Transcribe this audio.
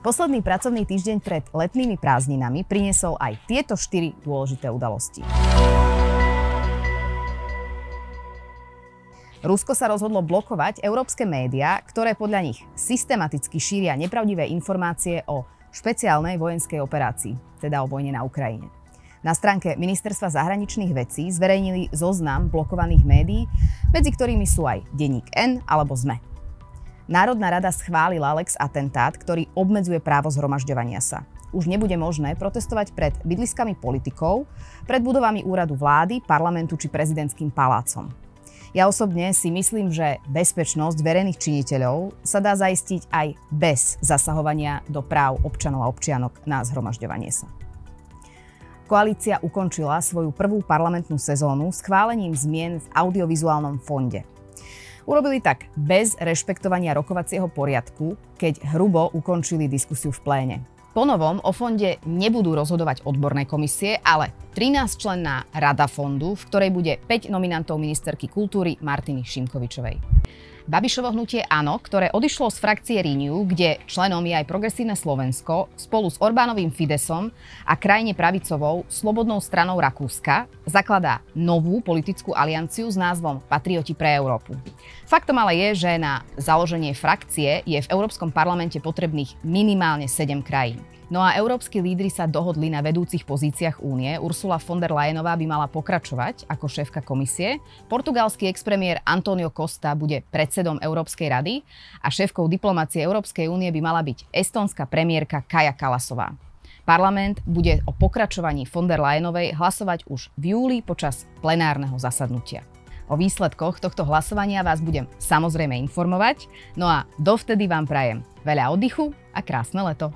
Posledný pracovný týždeň pred letnými prázdninami priniesol aj tieto 4 dôležité udalosti. Rusko sa rozhodlo blokovať európske médiá, ktoré podľa nich systematicky šíria nepravdivé informácie o špeciálnej vojenskej operácii, teda o vojne na Ukrajine. Na stránke Ministerstva zahraničných vecí zverejnili zoznam blokovaných médií, medzi ktorými sú aj denník N alebo SME. Národná rada schválila lex atentát, ktorý obmedzuje právo zhromažďovania sa. Už nebude možné protestovať pred bydliskami politikov, pred budovami úradu vlády, parlamentu či prezidentským palácom. Ja osobne si myslím, že bezpečnosť verejných činiteľov sa dá zaistiť aj bez zasahovania do práv občanov a občianok na zhromažďovanie sa. Koalícia ukončila svoju prvú parlamentnú sezónu schválením zmien v audiovizuálnom fonde. Urobili tak bez rešpektovania rokovacieho poriadku, keď hrubo ukončili diskusiu v pléne. Po novom o fonde nebudú rozhodovať odborné komisie, ale 13-členná rada fondu, v ktorej bude 5 nominantov ministerky kultúry Martiny Šimkovičovej. Babišovo hnutie Áno, ktoré odišlo z frakcie Renew, kde členom je aj Progresívne Slovensko, spolu s Orbánovým Fidesom a krajne pravicovou Slobodnou stranou Rakúska, zakladá novú politickú alianciu s názvom Patrioti pre Európu. Faktom ale je, že na založenie frakcie je v Európskom parlamente potrebných minimálne 7 krajín. No a európski lídri sa dohodli na vedúcich pozíciách únie. Ursula von der Leyenová by mala pokračovať ako šéfka komisie, portugalský expremiér António Costa bude predsedom Európskej rady a šéfkou diplomácie Európskej únie by mala byť estónska premiérka Kaja Kallasová. Parlament bude o pokračovaní von der Leyenovej hlasovať už v júli počas plenárneho zasadnutia. O výsledkoch tohto hlasovania vás budem samozrejme informovať, no a dovtedy vám prajem veľa oddychu a krásne leto.